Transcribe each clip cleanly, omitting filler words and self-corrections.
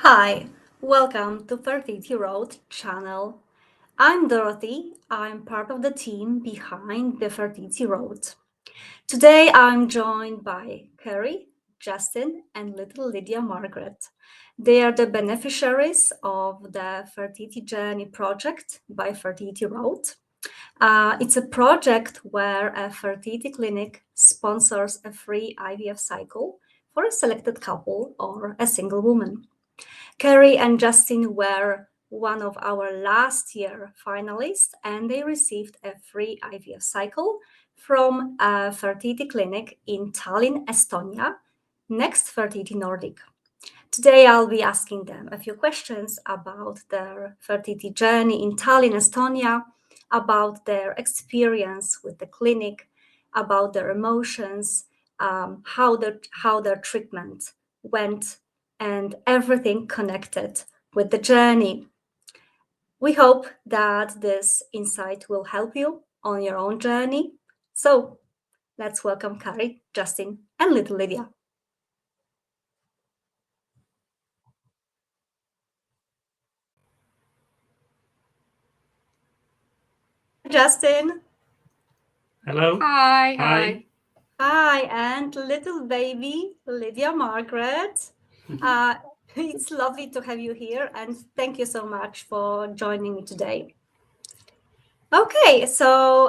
Hi, welcome to Fertility Road channel. I'm Dorothy. I'm part of the team behind the Fertility Road. Today I'm joined by Carrie, Justin, and little Lydia Margaret. They are the beneficiaries of the Fertility Journey Project by Fertility Road. It's a project where a fertility clinic sponsors a free IVF cycle for a selected couple or a single woman. Carrie and Justin were one of our last year finalists, and they received a free IVF cycle from a fertility clinic in Tallinn, Estonia, Next Fertility Nordic. Today, I'll be asking them a few questions about their fertility journey in Tallinn, Estonia, about their experience with the clinic, about their emotions, how their treatment went, and everything connected with the journey. We hope that this insight will help you on your own journey. So let's welcome Carrie, Justin, and little Lydia. Justin. Hello. Hi. Hi. Hi, and little baby Lydia Margaret. It's lovely to have you here, and thank you so much for joining me today. Okay, so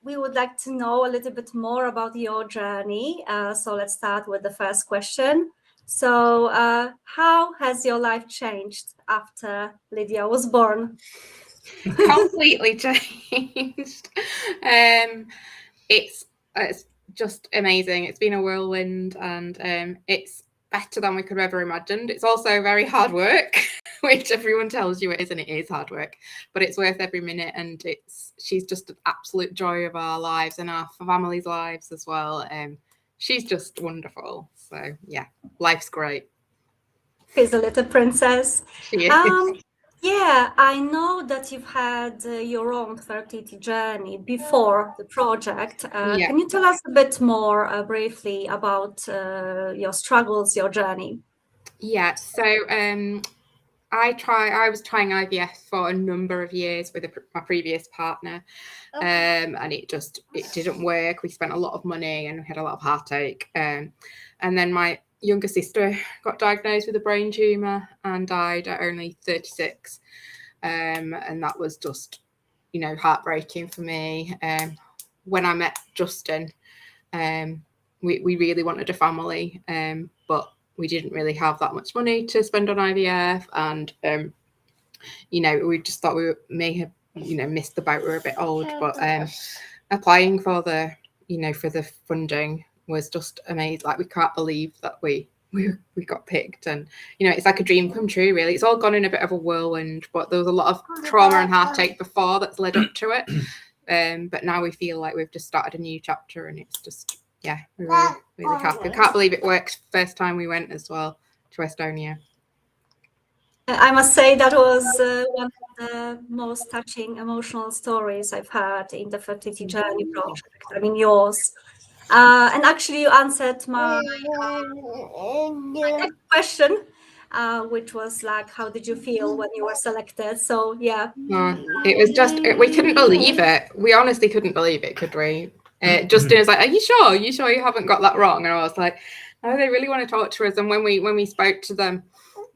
we would like to know a little bit more about your journey. So let's start with the first question. So, how has your life changed after Lydia was born? Completely changed. It's just amazing. It's been a whirlwind, and it's better than we could have ever imagined. It's also very hard work, which everyone tells you it is, and it is hard work, but it's worth every minute. And she's just an absolute joy of our lives and our family's lives as well. She's just wonderful. So yeah, life's great. She's a little princess. She is. Yeah, I know that you've had your own fertility journey before the project. Yeah. Can you tell us a bit more briefly about your struggles, your journey? Yeah, so I was trying IVF for a number of years with my previous partner, and it didn't work. We spent a lot of money and we had a lot of heartache. And then my younger sister got diagnosed with a brain tumor and died at only 36. And that was just, heartbreaking for me. When I met Justin, we really wanted a family, but we didn't really have that much money to spend on IVF, and we just thought we may have missed the boat. We were a bit old, but applying for the funding was just amazing. Like, we can't believe that we got picked, and it's like a dream come true, really. It's all gone in a bit of a whirlwind, but there was a lot of trauma and heartache before that's led up to it. But now we feel like we've just started a new chapter, and it's just, yeah, we're really, really happy. I can't believe it worked first time we went as well to Estonia. I must say that was one of the most touching, emotional stories I've heard in the Fertility Journey Project. I mean, yours. And actually, you answered my next question, which was like, how did you feel when you were selected? So, yeah. It was just, we couldn't believe it. We honestly couldn't believe it, could we? Justin was like, "Are you sure? Are you sure you haven't got that wrong?" And I was like, "No, they really want to talk to us." And when we spoke to them,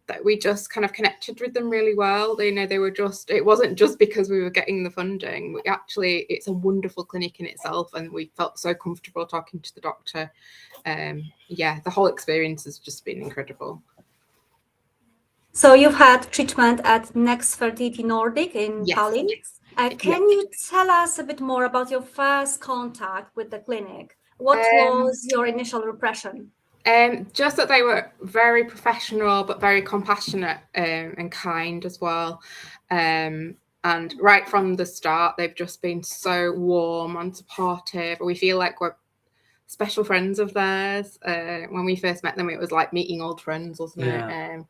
that we just kind of connected with them really well. They were just, it wasn't just because we were getting the funding. It's a wonderful clinic in itself, and we felt so comfortable talking to the doctor. Yeah, the whole experience has just been incredible. So you've had treatment at Next Fertility Nordic in Tallinn. Can you tell us a bit more about your first contact with the clinic? What was your initial impression? Just that they were very professional, but very compassionate and kind as well. And right from the start, they've just been so warm and supportive. We feel like we're special friends of theirs. When we first met them, it was like meeting old friends, wasn't it?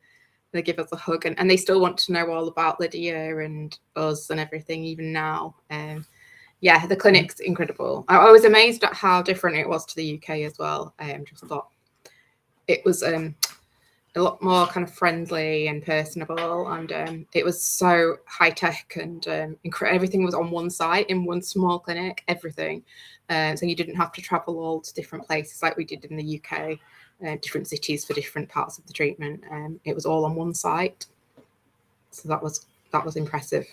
They give us a hug, and they still want to know all about Lydia and us and everything, even now. Yeah, the clinic's incredible. I was amazed at how different it was to the UK as well. Just thought it was a lot more kind of friendly and personable, and it was so high tech, and everything was on one site in one small clinic, everything. So you didn't have to travel all to different places like we did in the UK, different cities for different parts of the treatment. It was all on one site, so that was impressive.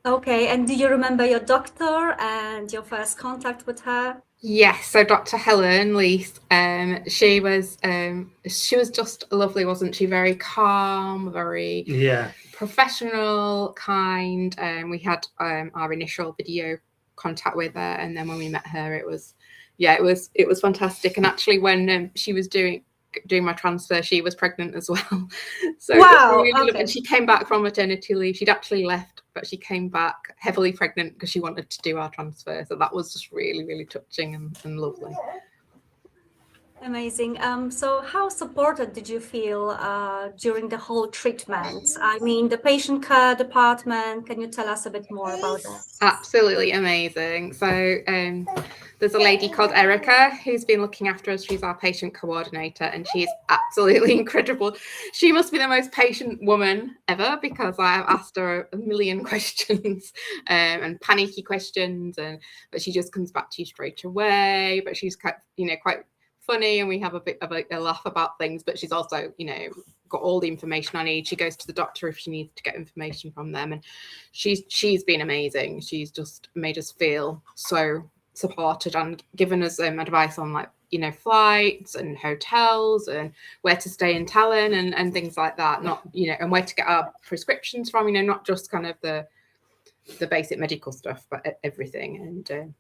Okay, and do you remember your doctor and your first contact with her? Yes, so Dr. Helen Liss, she was just lovely, wasn't she? Very calm, very professional, kind. We had our initial video contact with her, and then when we met her, it was fantastic. And actually, when she was doing my transfer, she was pregnant as well. So wow, really okay. lovely. And she came back from maternity leave. She'd actually left, but she came back heavily pregnant because she wanted to do our transfer. So that was just really, really touching and lovely. Amazing. So how supported did you feel during the whole treatment? I mean, the patient care department, can you tell us a bit more about that? Absolutely amazing. So there's a lady called Erica who's been looking after us. She's our patient coordinator, and she's absolutely incredible. She must be the most patient woman ever, because I have asked her a million questions and panicky questions, but she just comes back to you straight away. But she's quite funny, and we have a bit of a laugh about things, but she's also, got all the information I need. She goes to the doctor if she needs to get information from them, and she's been amazing. She's just made us feel so supported and given us advice on flights and hotels and where to stay in Tallinn and things like that. Not and where to get our prescriptions from. Not just kind of the basic medical stuff, but everything. And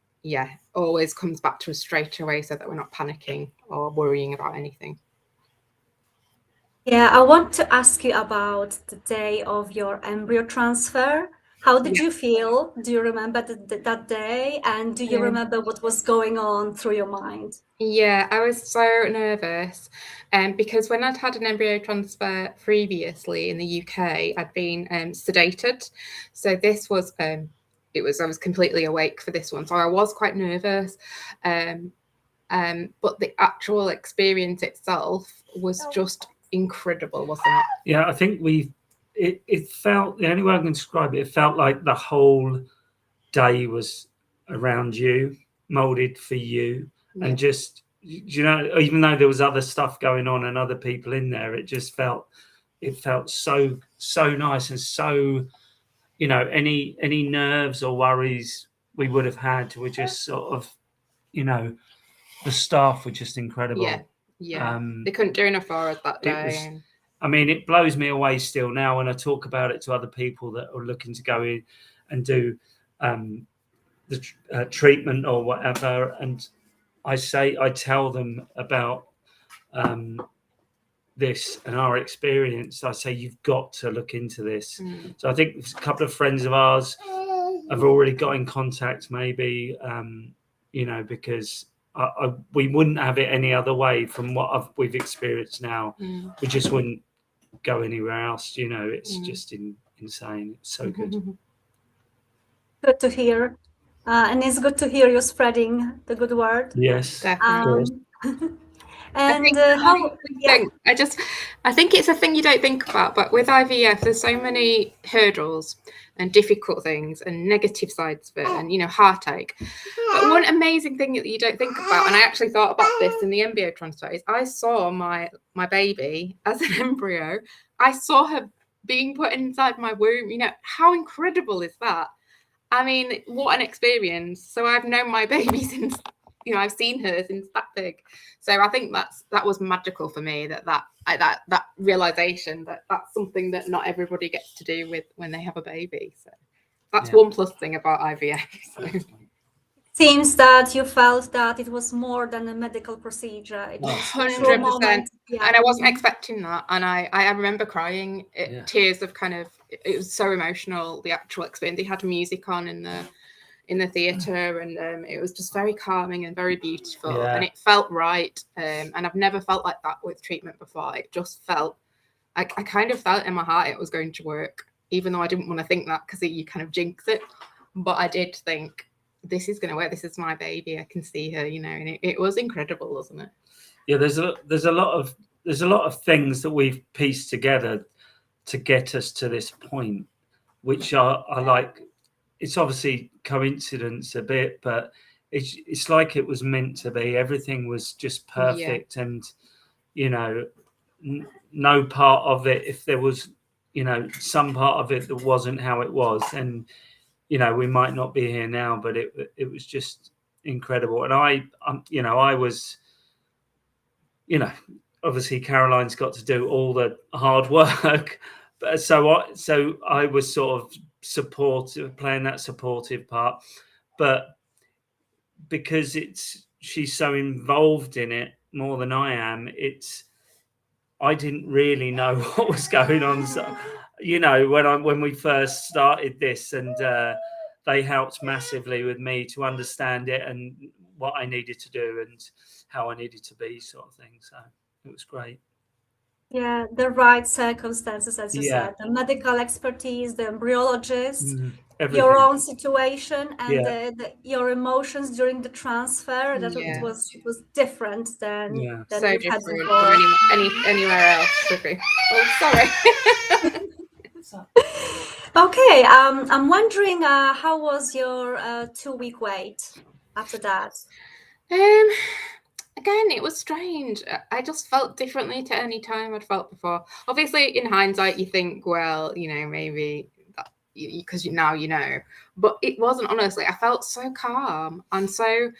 always comes back to us straight away so that we're not panicking or worrying about anything. Yeah, I want to ask you about the day of your embryo transfer. How did you feel? Do you remember that day? And do you remember what was going on through your mind? Yeah, I was so nervous because when I'd had an embryo transfer previously in the UK, I'd been sedated. So this was, I was completely awake for this one. So I was quite nervous. But the actual experience itself was just incredible, wasn't it? Yeah, I think it felt, the only way I can describe it felt like the whole day was around you, molded for you. And just, even though there was other stuff going on and other people in there, it felt so nice, and so, any nerves or worries we would have had were just sort of, the staff were just incredible. They couldn't do enough for us that day. It blows me away still now when I talk about it to other people that are looking to go in and do the treatment or whatever, and I tell them about this and our experience. I say, you've got to look into this. So I think a couple of friends of ours have already got in contact, maybe, because we wouldn't have it any other way from what we've experienced now. We just wouldn't go anywhere else. It's just insane. It's so good. Good to hear. And it's good to hear you spreading the good word. Yes, definitely. And I think it's a thing you don't think about, but with IVF, there's so many hurdles and difficult things and negative sides of it, and heartache. But one amazing thing that you don't think about, and I actually thought about this in the embryo transfer, is I saw my baby as an embryo. I saw her being put inside my womb. How incredible is that? What an experience. So I've known my baby since, I've seen her since that big. So I think that was magical for me, that realization that that's something that not everybody gets to do with when they have a baby. So that's one plus thing about IVF. So. Seems that you felt that it was more than a medical procedure. It was 100%. And I wasn't expecting that. And I remember crying, tears of it was so emotional, the actual experience. They had music on in the theatre, and it was just very calming and very beautiful, and it felt right. And I've never felt like that with treatment before. It just felt, I kind of felt in my heart it was going to work, even though I didn't want to think that because you kind of jinx it. But I did think, this is going to work. This is my baby. I can see her, and it was incredible, wasn't it? Yeah, there's a lot of there's a lot of things that we've pieced together to get us to this point, which are like, it's obviously coincidence a bit, but it's like it was meant to be. Everything was just perfect, and you know, no part of it, if there was, you know, some part of it that wasn't how it was, and you know, we might not be here now, but it was just incredible. And I was, you know, obviously Caroline's got to do all the hard work, but so I was sort of supportive, playing that supportive part, but because she's so involved in it more than I am, I didn't really know what was going on. So, you know, when we first started this, and they helped massively with me to understand it and what I needed to do and how I needed to be, sort of thing. So it was great. Yeah, the right circumstances, as you said, the medical expertise, the embryologist, your own situation, and your emotions during the transfer. That it was different than so you've different had before. from anywhere else. Okay. Oh, sorry. Okay, I'm wondering, how was your 2-week wait after that? Again, it was strange. I just felt differently to any time I'd felt before. Obviously, in hindsight, you think, well, you know, maybe because now you know, but it wasn't. Honestly, I felt so calm and so.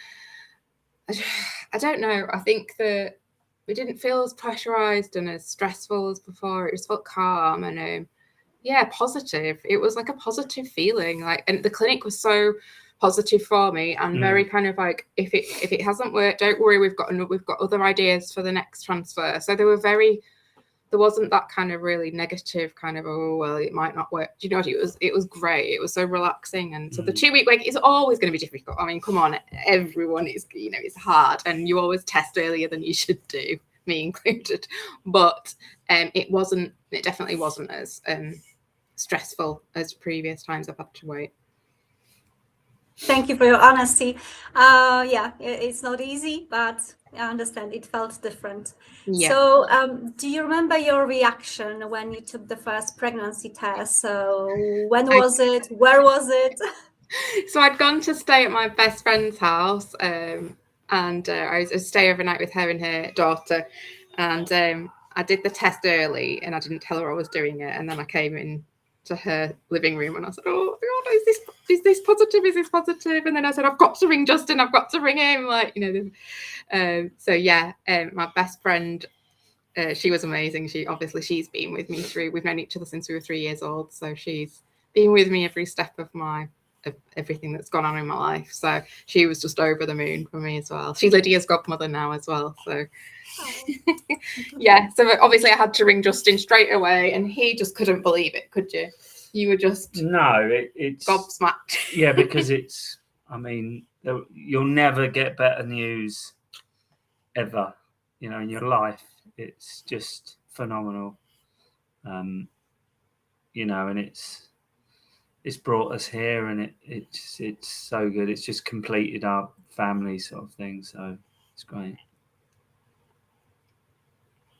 I don't know. I think that we didn't feel as pressurized and as stressful as before. It just felt calm and positive. It was like a positive feeling. Like, and the clinic was so positive for me and very kind of like, if it hasn't worked, don't worry, we've got other ideas for the next transfer. So there wasn't that kind of really negative kind of, oh well, it might not work. Do you know what? It was great. It was so relaxing. And so the 2-week wait is always going to be difficult. I mean, come on, everyone is, you know, it's hard, and you always test earlier than you should do, me included. But it definitely wasn't as stressful as previous times I've had to wait. Thank you for your honesty. It's not easy, but I understand it felt different. Yeah. So do you remember your reaction when you took the first pregnancy test? So when was it? Where was it? So I'd gone to stay at my best friend's house, and I was to stay overnight with her and her daughter, and I did the test early, and I didn't tell her I was doing it, and then I came in to her living room and I said, oh God, is this positive? Is this positive? And then I said, I've got to ring Justin, I've got to ring him, like, you know. My best friend, she was amazing. She's been with me we've known each other since we were 3 years old, so she's been with me every step of everything that's gone on in my life. So she was just over the moon for me as well. She's Lydia's godmother now as well. So so obviously I had to ring Justin straight away, and he just couldn't believe it. Could you? You were just it's gobsmacked. Yeah, because I mean, you'll never get better news ever, you know, in your life. It's just phenomenal, you know, and it's brought us here, and it's so good. It's just completed our family sort of thing, so it's great.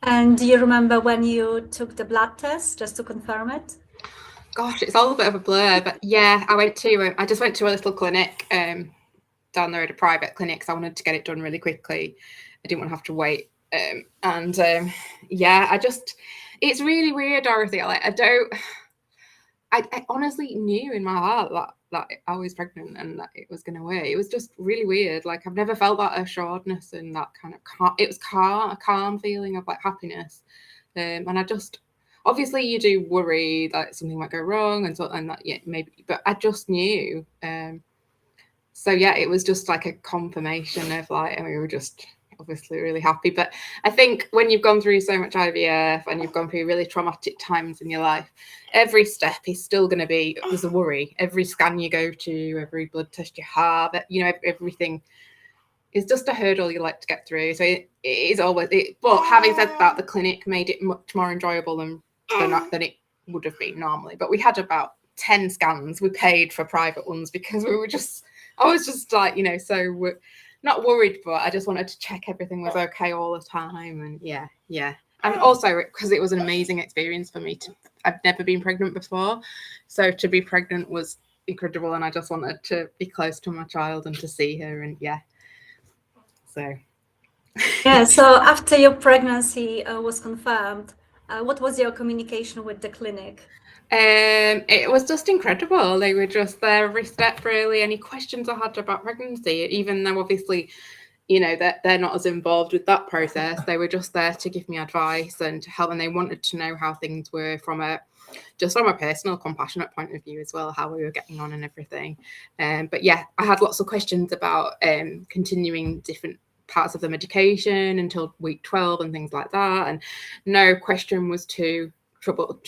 And do you remember when you took the blood test, just to confirm it? Gosh, it's all a bit of a blur, but yeah, I just went to a little clinic down the road, a private clinic, because I wanted to get it done really quickly. I didn't want to have to wait. It's really weird, Dorothy. I honestly knew in my heart that I was pregnant and that it was going to work. It was just really weird. Like, I've never felt that assuredness and that kind of it was a calm feeling of like happiness. And I just, obviously you do worry that something might go wrong and that, yeah, maybe, but I just knew. So yeah, it was just like a confirmation of like, and we were just obviously really happy. But I think when you've gone through so much IVF and you've gone through really traumatic times in your life, every step is still going to be, there's a worry. Every scan you go to, every blood test you have, you know, everything is just a hurdle you like to get through. So it is always, but having said that, the clinic made it much more enjoyable than it would have been normally. But we had about 10 scans. We paid for private ones because I was just like, you know, so not worried, but I just wanted to check everything was okay all the time. And yeah. and also because it was an amazing experience for me. I've never been pregnant before, so to be pregnant was incredible, and I just wanted to be close to my child and to see her, and so. Yeah, so after your pregnancy was confirmed, what was your communication with the clinic? It was just incredible. They were just there every step, really. Any questions I had about pregnancy, even though obviously, you know, they're not as involved with that process, they were just there to give me advice and to help, and they wanted to know how things were from a personal, compassionate point of view as well, how we were getting on and everything. But yeah, I had lots of questions about continuing different parts of the medication until week 12 and things like that, and no question was too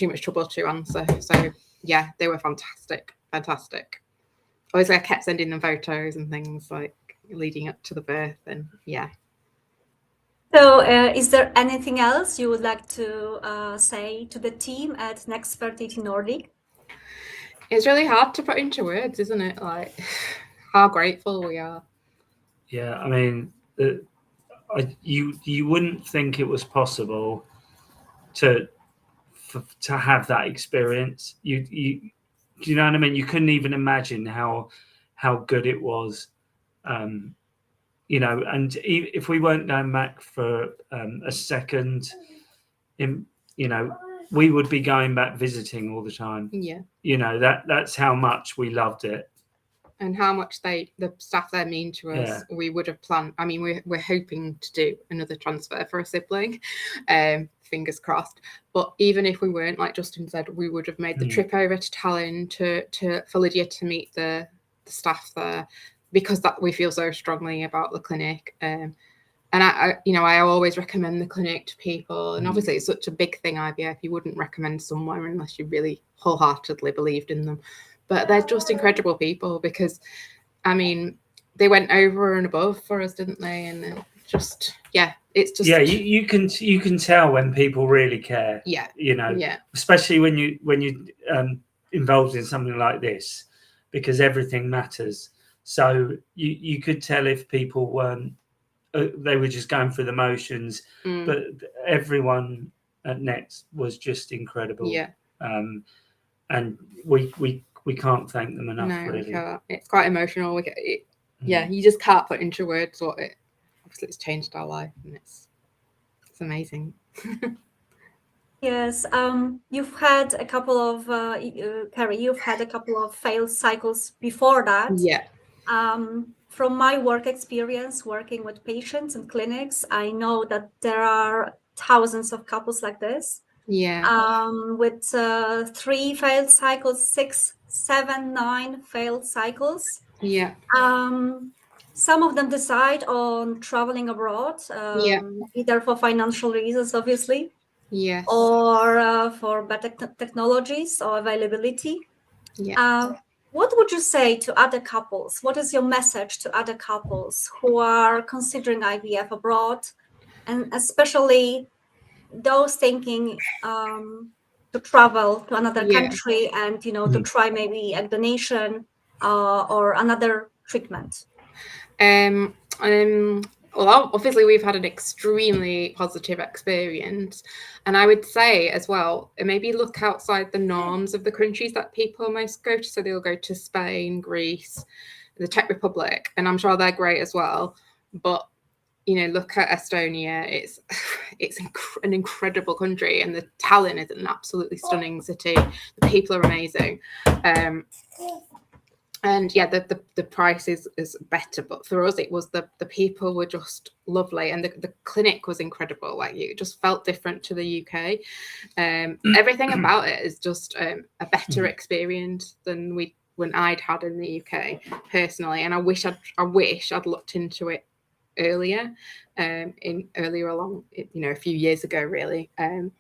much trouble to answer. So yeah, they were fantastic. Obviously I kept sending them photos and things like leading up to the birth, and yeah. So is there anything else you would like to say to the team at Next Fertility Nordic? It's really hard to put into words, isn't it? Like how grateful we are. Yeah, I mean, you wouldn't think it was possible to have that experience. Do you know what I mean? You couldn't even imagine how good it was. You know, and if we weren't going back for a second, you know, we would be going back visiting all the time. Yeah. You know, that's how much we loved it. And how much the staff there mean to us. Yeah. We would have planned. I mean, we're hoping to do another transfer for a sibling, fingers crossed. But even if we weren't, like Justin said, we would have made the trip over to Tallinn for Lydia to meet the staff there, because that we feel so strongly about the clinic. And I always recommend the clinic to people. And obviously it's such a big thing, IVF, you wouldn't recommend somewhere unless you really wholeheartedly believed in them. But they're just incredible people, because, I mean, they went over and above for us, didn't they? And just, yeah, it's just... Yeah, you can tell when people really care. Yeah. You know, yeah. Especially when you're involved in something like this, because everything matters. So you could tell if people weren't, they were just going through the motions, but everyone at Next was just incredible. Yeah. And we can't thank them enough. No, really. we can't. It's quite emotional. Yeah, you just can't put into words what it. Obviously, it's changed our life, and it's amazing. Yes, you've had a couple of Carrie. You've had a couple of failed cycles before that. Yeah. From my work experience working with patients and clinics, I know that there are thousands of couples like this. Yeah. With 3 failed cycles, 6, 7, 9 failed cycles. Yeah. Some of them decide on traveling abroad, either for financial reasons, obviously, yes, or for better technologies or availability. Yeah. What would you say to other couples? What is your message to other couples who are considering IVF abroad, and especially those thinking to travel to another country and, you know, to try maybe a donation or another treatment? Well, obviously we've had an extremely positive experience, and I would say as well, maybe look outside the norms of the countries that people most go to. So they'll go to Spain, Greece, the Czech Republic, and I'm sure they're great as well. But you know, look at Estonia. It's an incredible country, and the Tallinn is an absolutely stunning city. The people are amazing. And yeah, the price is better, but for us it was the people were just lovely, and the clinic was incredible. Like, it just felt different to the UK. Everything about it is just a better experience than when I'd had in the UK personally. And I wish I'd looked into it earlier, earlier along, you know, a few years ago, really,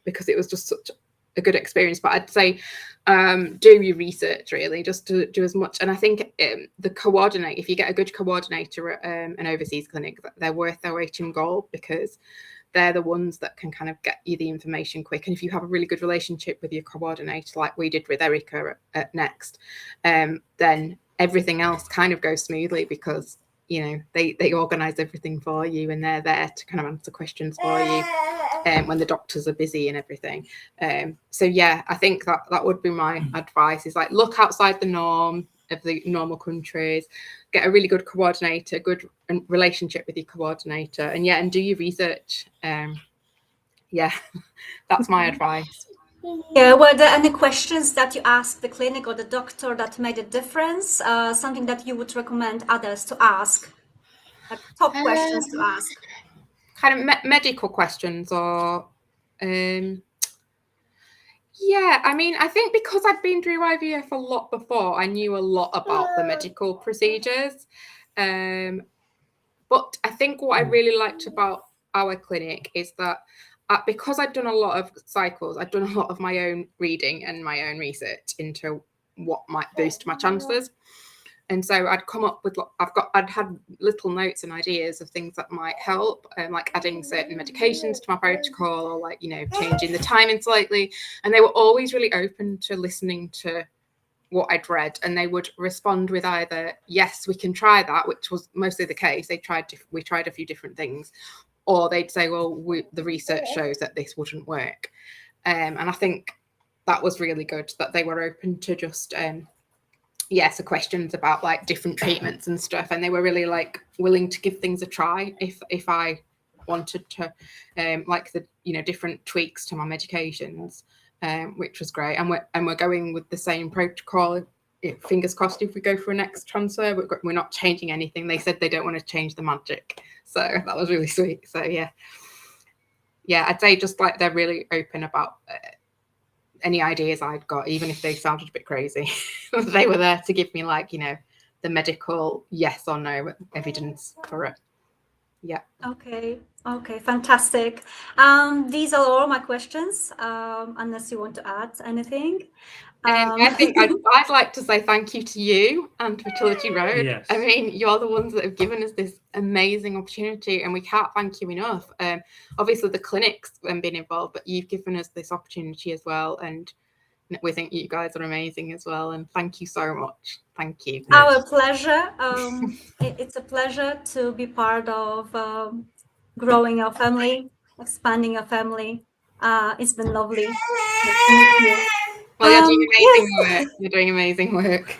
because it was just such a good experience. But I'd say do your research, really, just to do as much. And I think if you get a good coordinator at an overseas clinic, they're worth their weight in gold, because they're the ones that can kind of get you the information quick. And if you have a really good relationship with your coordinator, like we did with Erica at Next, then everything else kind of goes smoothly, because you know they organize everything for you, and they're there to kind of answer questions for you. when the doctors are busy and everything. So yeah, I think that would be my advice, is like look outside the norm of the normal countries, get a really good coordinator, good relationship with your coordinator, and do your research. Yeah, that's my advice. Yeah, were there any questions that you asked the clinic or the doctor that made a difference? Something that you would recommend others to ask? Like top questions to ask? Kind of medical questions, or yeah, I mean, I think because I'd been through IVF a lot before, I knew a lot about the medical procedures. But I think what I really liked about our clinic is that because I'd done a lot of cycles, I'd done a lot of my own reading and my own research into what might boost my chances. And so I'd come up with, I'd had little notes and ideas of things that might help, like adding certain medications to my protocol, or like, changing the timing slightly. And they were always really open to listening to what I'd read, and they would respond with either, yes, we can try that, which was mostly the case. We tried a few different things, or they'd say, well, the research shows that this wouldn't work. And I think that was really good, that they were open to just, so questions about like different treatments and stuff. And they were really like willing to give things a try if I wanted to, like the, different tweaks to my medications, which was great. And we're going with the same protocol. Fingers crossed, if we go for a next transfer, we're not changing anything. They said they don't want to change the magic. So that was really sweet. So yeah, I'd say just like they're really open about any ideas I'd got, even if they sounded a bit crazy. They were there to give me like, the medical yes or no evidence for it. Yeah. Okay, fantastic. These are all my questions, unless you want to add anything. I think I'd like to say thank you to you and Fertility Road. Yes. I mean, you're the ones that have given us this amazing opportunity, and we can't thank you enough. Obviously, the clinic's been involved, but you've given us this opportunity as well, and we think you guys are amazing as well. And thank you so much. Thank you. Yes. Our pleasure. It's a pleasure to be part of growing our family, expanding our family. It's been lovely. Well, you're doing amazing work. You're doing amazing work.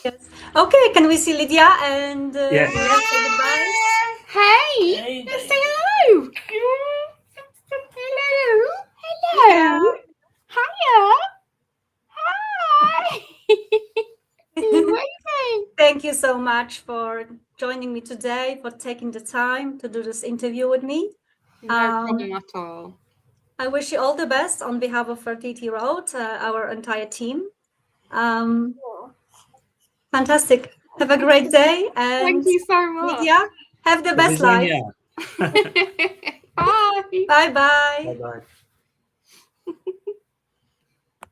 Yes. Okay, can we see Lydia and Yes. say goodbye? Hey, let's say hello. Hello. Hiya. Hi. Amazing. Thank you so much for joining me today, for taking the time to do this interview with me. No problem at all. I wish you all the best on behalf of Fertility Road, our entire team. Fantastic. Have a great day. And thank you so much. Lydia, have the best life. Bye. Bye-bye. Bye-bye.